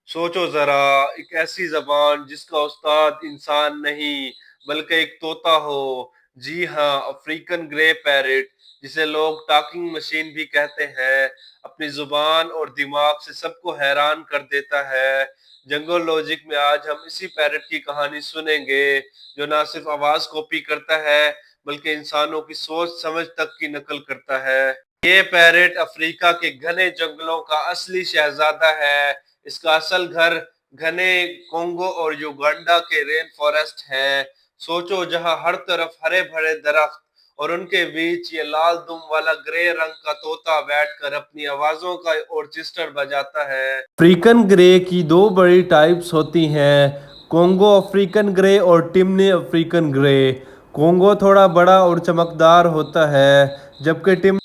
सोचो जरा, एक ऐसी जबान जिसका उस्ताद इंसान नहीं बल्कि एक तोता हो। जी हाँ, अफ्रीकन ग्रे पैरेट, जिसे लोग टॉकिंग मशीन भी कहते हैं, अपनी जुबान और दिमाग से सबको हैरान कर देता है। जंगल लॉजिक में आज हम इसी पैरेट की कहानी सुनेंगे, जो ना सिर्फ आवाज कॉपी करता है बल्कि इंसानों की सोच समझ तक की नकल करता है। ये पैरेट अफ्रीका के घने जंगलों का असली शहजादा है। इसका असल घर घने कोंगो और युगांडा के रेन फॉरेस्ट है। सोचो, जहां हर तरफ हरे भरे दरख्त और उनके बीच ये लाल दुम वाला ग्रे रंग का तोता बैठकर अपनी आवाजों का ऑर्केस्ट्रा बजाता है। अफ्रीकन ग्रे की दो बड़ी टाइप्स होती हैं, कोंगो अफ्रीकन ग्रे और टिम्नी अफ्रीकन ग्रे। कोंगो थोड़ा बड़ा और चमकदार होता है, जबकि टिम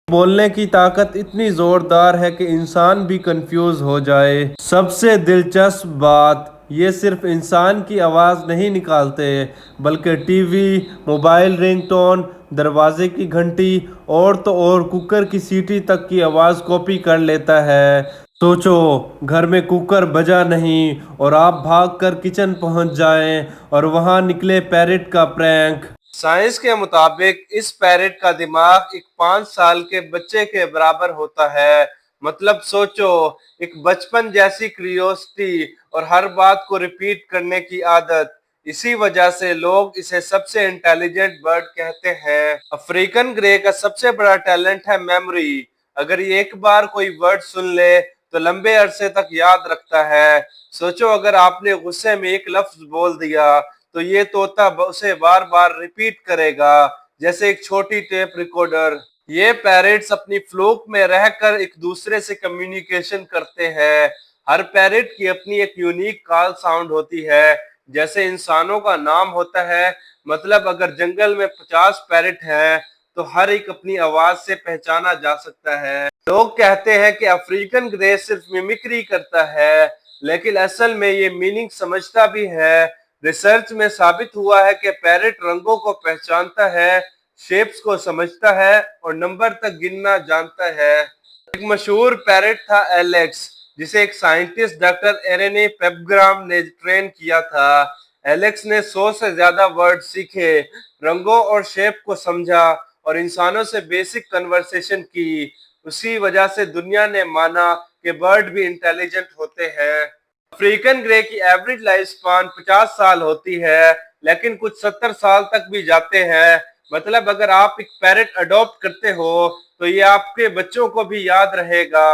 बोलने की ताकत इतनी जोरदार है कि इंसान भी कंफ्यूज हो जाए। सबसे दिलचस्प बात, ये सिर्फ इंसान की आवाज़ नहीं निकालते, बल्कि टीवी, मोबाइल रिंगटोन, दरवाजे की घंटी और तो और कुकर की सीटी तक की आवाज़ कॉपी कर लेता है। सोचो, घर में कुकर बजा नहीं और आप भागकर किचन पहुंच जाएं और वहां निकले पैरेट का प्रैंक। साइंस के मुताबिक इस पैरेट का दिमाग एक 5 साल के बच्चे के बराबर होता है। मतलब सोचो, एक बचपन जैसी क्यूरियोसिटी और हर बात को रिपीट करने की आदत। इसी वजह से लोग इसे सबसे इंटेलिजेंट बर्ड कहते हैं। अफ्रीकन ग्रे का सबसे बड़ा टैलेंट है मेमोरी। अगर ये एक बार कोई वर्ड सुन ले तो लंबे अरसे तक याद रखता है। सोचो, अगर आपने गुस्से में एक लफ्ज बोल दिया तो ये तोता उसे बार बार रिपीट करेगा, जैसे एक छोटी टेप रिकॉर्डर। ये पैरेट्स अपनी फ्लूक में रहकर एक दूसरे से कम्युनिकेशन करते हैं। हर पैरेट की अपनी एक यूनिक कॉल साउंड होती है, जैसे इंसानों का नाम होता है। मतलब अगर जंगल में 50 पैरेट हैं तो हर एक अपनी आवाज से पहचाना जा सकता है। लोग कहते हैं कि अफ्रीकन ग्रे सिर्फ मिमिक्री करता है, लेकिन असल में ये मीनिंग समझता भी है। रिसर्च में साबित हुआ है कि पैरेट रंगों को पहचानता है, शेप्स को समझता है और नंबर तक गिनना जानता है। एक मशहूर पैरेट था एलेक्स, जिसे एक साइंटिस्ट डॉक्टर एरेने पेपग्राम ने ट्रेन किया था। एलेक्स ने 100 से ज्यादा वर्ड सीखे, रंगों और शेप को समझा और इंसानों से बेसिक कन्वर्सेशन की। उसी वजह से दुनिया ने माना कि बर्ड भी इंटेलिजेंट होते हैं। अफ्रीकन ग्रे की एवरेज लाइफ स्पान 50 साल होती है, लेकिन कुछ 70 साल तक भी जाते हैं। मतलब अगर आप एक पैरेट अडॉप्ट करते हो तो ये आपके बच्चों को भी याद रहेगा।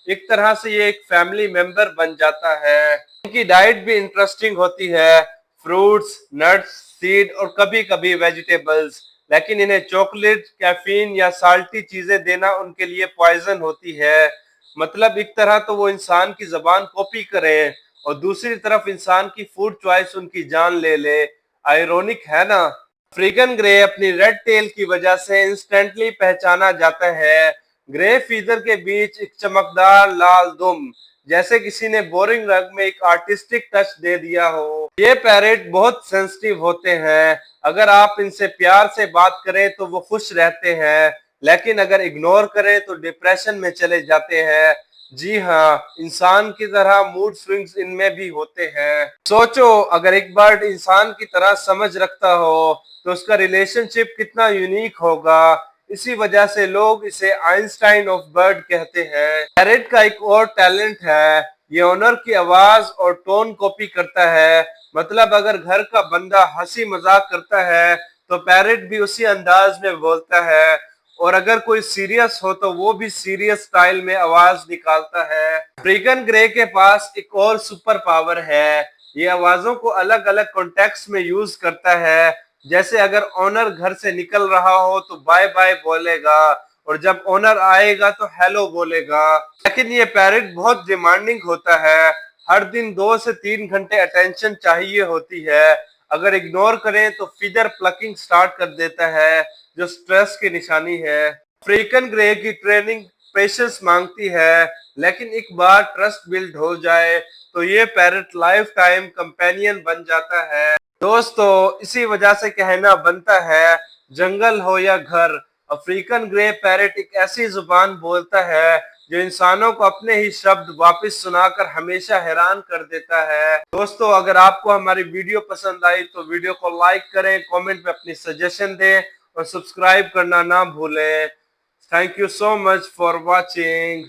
एक तरह से ये एक फैमिली मेंबर बन जाता है। इनकी डाइट भी इंटरेस्टिंग होती है, फ्रूट्स, नट्स, सीड और कभी कभी वेजिटेबल्स। लेकिन इन्हें चॉकलेट, कैफीन या साल्टी चीजें देना उनके लिए पॉइजन होती है। मतलब एक तरह तो वो इंसान की जबान कॉपी करें और दूसरी तरफ इंसान की फूड चॉइस उनकी जान ले ले। आयरोनिक है ना। अफ्रीकन ग्रे अपनी रेड टेल की वजह से इंस्टेंटली पहचाना जाता है। ग्रे फीदर के बीच एक चमकदार लाल दुम, जैसे किसी ने बोरिंग रंग में एक आर्टिस्टिक टच दे दिया हो। ये पैरेट बहुत सेंसिटिव होते हैं। अगर आप इनसे प्यार से बात करें तो वो खुश रहते हैं, लेकिन अगर इग्नोर करें तो डिप्रेशन में चले जाते हैं। जी हाँ, इंसान की तरह मूड स्विंग्स इनमें भी होते हैं। सोचो, अगर एक बर्ड इंसान की तरह समझ रखता हो तो उसका रिलेशनशिप कितना यूनिक होगा। इसी वजह से लोग इसे आइंस्टाइन ऑफ बर्ड कहते हैं। पैरेट का एक और टैलेंट है, ये ओनर की आवाज और टोन कॉपी करता है। मतलब अगर घर का बंदा हंसी मजाक करता है तो पैरेट भी उसी अंदाज में बोलता है, और अगर कोई सीरियस हो तो वो भी सीरियस स्टाइल में आवाज निकालता है। अफ्रीकन ग्रे के पास एक और सुपर पावर है, ये आवाजों को अलग अलग कॉन्टेक्स्ट में यूज करता है। जैसे अगर ओनर घर से निकल रहा हो तो बाय बाय बोलेगा, और जब ओनर आएगा तो हेलो बोलेगा। लेकिन ये पैरेट बहुत डिमांडिंग होता है, हर दिन 2 से 3 घंटे अटेंशन चाहिए होती है। अगर इग्नोर करें तो फीदर प्लकिंग स्टार्ट कर देता है, जो स्ट्रेस की निशानी है। अफ्रीकन ग्रे की ट्रेनिंग पेशेंस मांगती है, लेकिन एक बार ट्रस्ट बिल्ड हो जाए तो ये पैरेट लाइफ टाइम कंपेनियन बन जाता है। दोस्तों, इसी वजह से कहना बनता है, जंगल हो या घर, अफ्रीकन ग्रे पैरेट एक ऐसी जुबान बोलता है जो इंसानों को अपने ही शब्द वापस सुनाकर हमेशा हैरान कर देता है। दोस्तों, अगर आपको हमारी वीडियो पसंद आई तो वीडियो को लाइक करें, कमेंट में अपनी सजेशन दें और सब्सक्राइब करना ना भूलें। Thank you so much for watching.